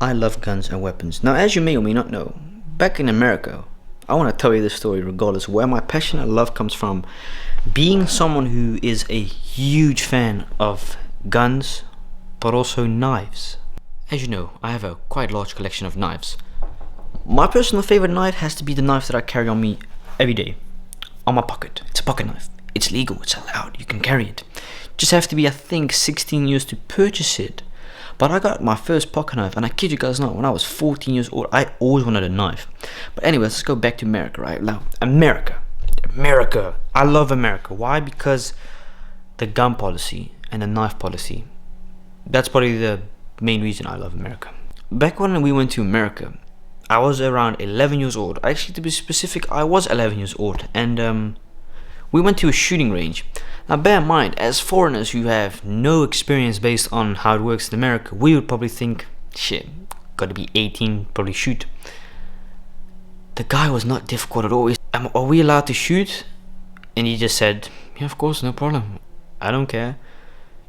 I love guns and weapons. Now, as you may or may not know, back in America, I want to tell you this story regardless where my passion and love comes from. Being someone who is a huge fan of guns, but also knives. As you know, I have a quite large collection of knives. My personal favorite knife has to be the knife that I carry on me every day, on my pocket. It's a pocket knife. It's legal, it's allowed, you can carry it. Just have to be, I think, 16 years to purchase it. But I got my first pocket knife, and I kid you guys not, when I was 14 years old, I always wanted a knife. But anyways, let's go back to America, right? Now, America. I love America. Why? Because the gun policy and the knife policy. That's probably the main reason I love America. Back when we went to America, I was around 11 years old. Actually, to be specific, I was 11 years old, and we went to a shooting range. Now bear in mind, as foreigners who have no experience based on how it works in America, we would probably think, shit, gotta be 18, probably shoot. The guy was not difficult at all. Are we allowed to shoot? And he just said, yeah, of course, no problem. I don't care.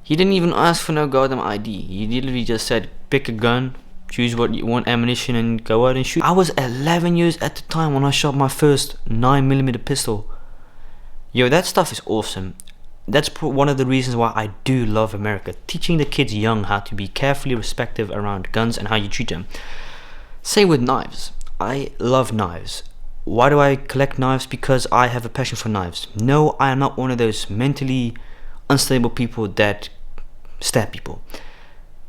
He didn't even ask for no goddamn ID. He literally just said, pick a gun, choose what you want, ammunition, and go out and shoot. I was 11 years at the time when I shot my first 9mm pistol. Yo, that stuff is awesome. That's one of the reasons why I do love America. Teaching the kids young how to be carefully respectful around guns and how you treat them. Same with knives. I love knives. Why do I collect knives? Because I have a passion for knives. No, I am not one of those mentally unstable people that stab people.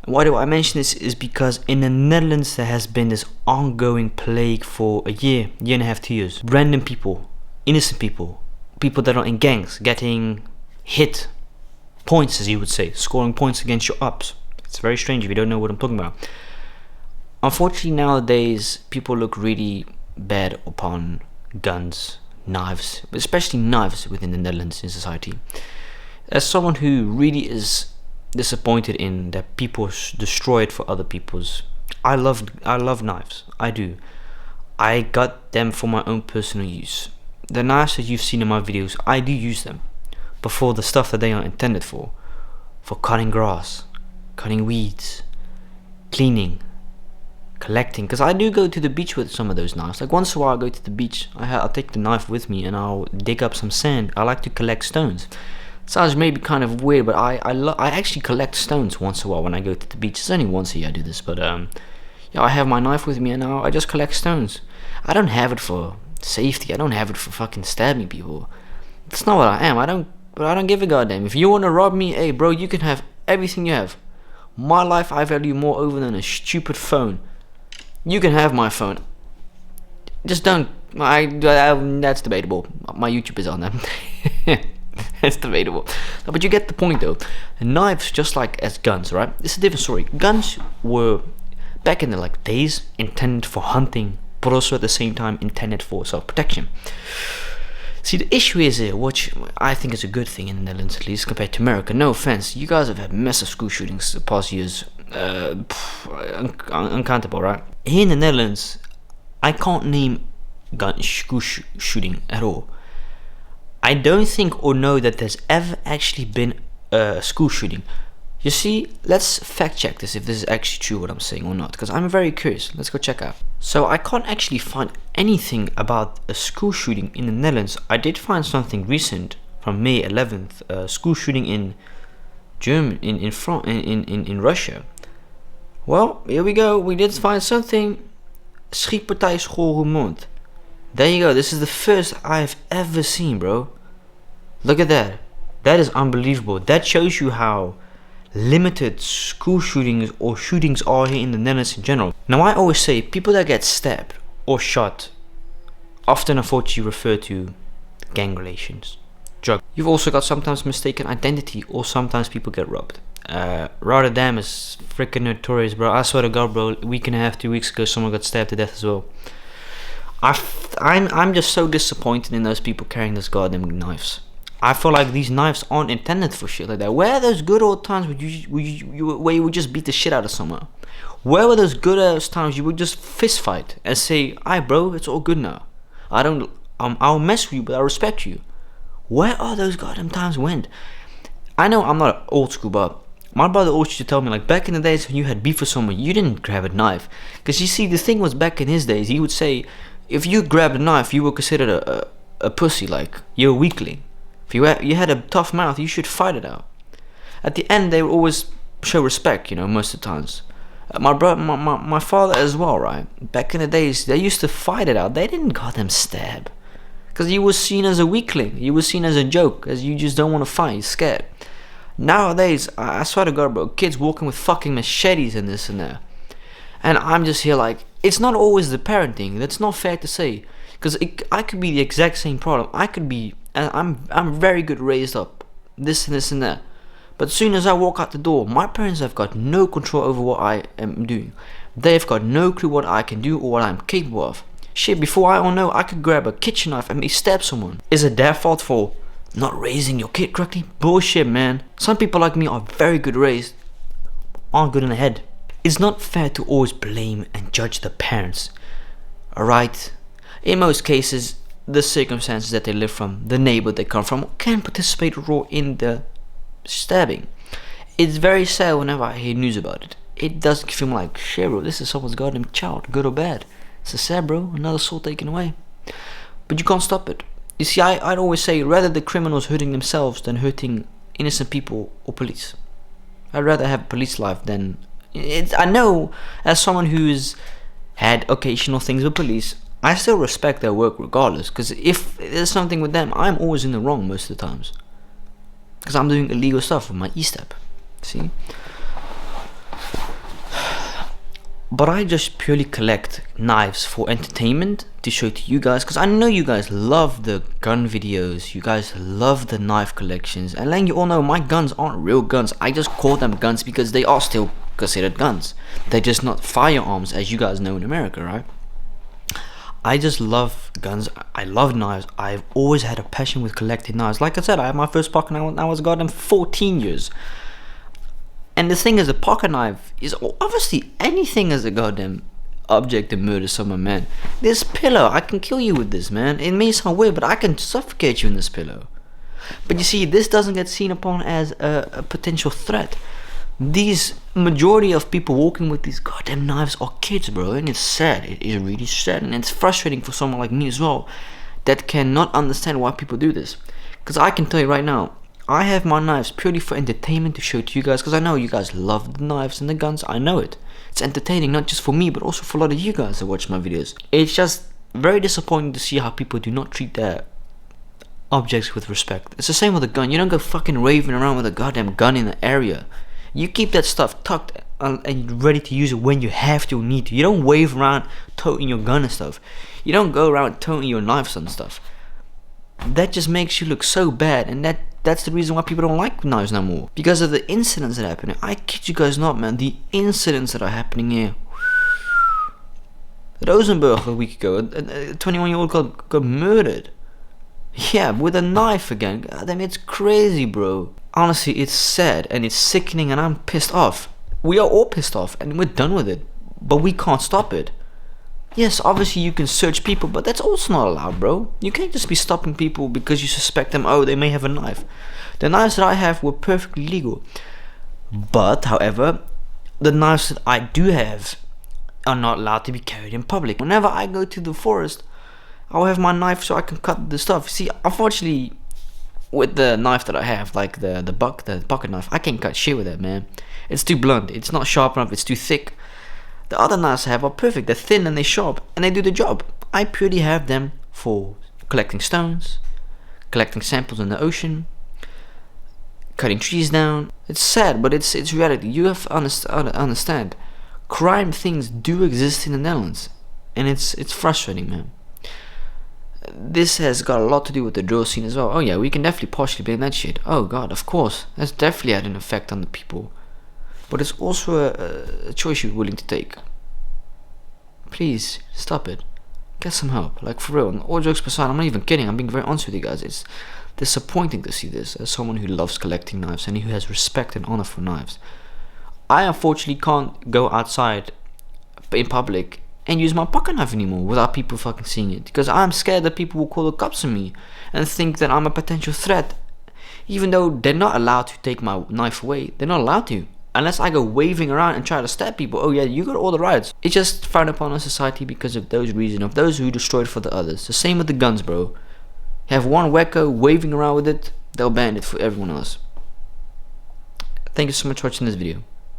Why do I mention this is because in the Netherlands there has been this ongoing plague for a year and a half, 2 years. Random people, innocent people that are in gangs getting hit points, as you would say, scoring points against your ups. It's very strange if you don't know what I'm talking about. Unfortunately, nowadays people look really bad upon guns, knives, especially knives within the Netherlands in society. As someone who really is disappointed in that people destroy it for other people's, I love knives. I do. I got them for my own personal use. The knives that you've seen in my videos, I do use them, but for the stuff that they are intended for cutting grass, cutting weeds, cleaning, collecting. Because I do go to the beach with some of those knives. Like once in a while I go to the beach, I'll take the knife with me and I'll dig up some sand. I like to collect stones. Sounds maybe kind of weird, but I actually collect stones once in a while when I go to the beach. It's only once a year I do this, but yeah, I have my knife with me and I just collect stones. I don't have it for safety. I don't have it for fucking stabbing people. That's not what I am. I don't give a goddamn. If you want to rob me, hey bro, you can have everything you have. My life I value more over than a stupid phone. You can have my phone. Just don't. That's debatable. My YouTube is on that. It's debatable. But you get the point though. Knives, just like as guns, right? It's a different story. Guns were back in the days intended for hunting, but also at the same time intended for self-protection. See, the issue is here, which I think is a good thing in the Netherlands at least compared to America. No offense, you guys have had massive school shootings the past years. Uncountable, right? Here in the Netherlands, I can't name school shooting at all. I don't think or know that there's ever actually been a school shooting. You see, let's fact check this if this is actually true what I'm saying or not, because I'm very curious. Let's go check out. So I can't actually find anything about a school shooting in the Netherlands. I did find something recent from May 11th, a school shooting in Germany, in Russia. Well, here we go. We did find something. Schietpartij School Roermond. There you go. This is the first I've ever seen, bro. Look at that. That is unbelievable. That shows you how limited school shootings or shootings are here in the Netherlands in general. Now, I always say people that get stabbed or shot often unfortunately refer to gang relations, drug. You've also got sometimes mistaken identity, or sometimes people get robbed. Rotterdam is freaking notorious, bro. I swear to God, bro, a week and a half, 2 weeks ago, someone got stabbed to death as well. I'm just so disappointed in those people carrying those goddamn knives. I feel like these knives aren't intended for shit like that. Where are those good old times where you would just beat the shit out of someone? Where were those good ass times you would just fist fight and say, "Aye, bro, it's all good now. I'll mess with you, but I respect you." Where are those goddamn times went? I know I'm not old school, but My brother always used to tell me, like, back in the days when you had beef with someone, you didn't grab a knife. Because you see, the thing was, back in his days, he would say, if you grabbed a knife, you were considered a pussy, like, you're a weakling. If you had a tough mouth, you should fight it out. At the end, they would always show respect, most of the times. My father as well, right? Back in the days, they used to fight it out. They didn't goddamn stab. Because you was seen as a weakling. You was seen as a joke, as you just don't want to fight, you're scared. Nowadays, I swear to God, bro, kids walking with fucking machetes and this and that. And I'm just here like, it's not always the parenting. That's not fair to say. Because I could be the exact same problem. I could be, I'm very good raised up. This and this and that. But as soon as I walk out the door, my parents have got no control over what I am doing. They've got no clue what I can do or what I'm capable of. Shit, before I all know, I could grab a kitchen knife and maybe stab someone. Is it their fault for not raising your kid correctly? Bullshit, man. Some people like me are very good raised, aren't good in the head. It's not fair to always blame and judge the parents. Alright? In most cases, the circumstances that they live from, the neighborhood they come from, can participate a role in the stabbing. It's very sad whenever I hear news about it. It does feel like, shit, bro, this is someone's goddamn child, good or bad. It's a sad, bro, another soul taken away. But you can't stop it. You see, I'd always say, rather the criminals hurting themselves than hurting innocent people or police. I'd rather have a police life than... I know, as someone who's had occasional things with police, I still respect their work regardless. Because if there's something with them, I'm always in the wrong most of the times. Because I'm doing illegal stuff with my e-step. See? But I just purely collect knives for entertainment to show to you guys, because I know you guys love the gun videos, you guys love the knife collections, and letting you all know my guns aren't real guns. I just call them guns because they are still considered guns. They're just not firearms as you guys know in America, right? I just love guns. I love knives. I've always had a passion with collecting knives. Like I said, I had my first pocket knife when I was goddamn 14 years. And the thing is, a pocket knife is obviously anything as a goddamn object to murder someone, man. This pillow, I can kill you with this, man. It may sound weird, but I can suffocate you in this pillow. But you see, this doesn't get seen upon as a potential threat. These majority of people walking with these goddamn knives are kids, bro. And it's sad. It is really sad. And it's frustrating for someone like me as well that cannot understand why people do this. Because I can tell you right now, I have my knives purely for entertainment to show to you guys, because I know you guys love the knives and the guns. I know it. It's entertaining, not just for me, but also for a lot of you guys that watch my videos. It's just very disappointing to see how people do not treat their objects with respect. It's the same with a gun. You don't go fucking raving around with a goddamn gun in the area. You keep that stuff tucked and ready to use it when you have to or need to. You don't wave around toting your gun and stuff. You don't go around toting your knives and stuff. That just makes you look so bad, and that's the reason why people don't like knives no more. Because of the incidents that are happening. I kid you guys not, man. The incidents that are happening here. Rosenberg a week ago, a 21-year-old got murdered. Yeah, with a knife again. God damn, it's crazy, bro. Honestly, it's sad and it's sickening, and I'm pissed off. We are all pissed off and we're done with it. But we can't stop it. Yes, obviously you can search people, but that's also not allowed, bro. You can't just be stopping people because you suspect them, oh, they may have a knife. The knives that I have were perfectly legal. But, however, the knives that I do have are not allowed to be carried in public. Whenever I go to the forest, I'll have my knife so I can cut the stuff. See, unfortunately, with the knife that I have, like the pocket knife, I can't cut shit with it, man. It's too blunt. It's not sharp enough. It's too thick. The other knives I have are perfect. They're thin and they're sharp, and they do the job. I purely have them for collecting stones, collecting samples in the ocean, cutting trees down. It's sad, but it's reality. You have to understand. Crime things do exist in the Netherlands, and it's frustrating, man. This has got a lot to do with the drill scene as well. Oh yeah, we can definitely partially blame that shit. Oh god, of course. That's definitely had an effect on the people. But it's also a choice you're willing to take. Please, stop it. Get some help. Like, for real. And all jokes aside, I'm not even kidding. I'm being very honest with you guys. It's disappointing to see this as someone who loves collecting knives and who has respect and honor for knives. I unfortunately can't go outside in public and use my pocket knife anymore without people fucking seeing it, because I'm scared that people will call the cops on me and think that I'm a potential threat Even though they're not allowed to take my knife away, they're not allowed to. Unless I go waving around and try to stab people. Oh yeah, you got all the rights. It's just frowned upon in society because of those reasons, of those who destroyed for the others. The same with the guns, bro. Have one wacko waving around with it, they'll ban it for everyone else. Thank you so much for watching this video.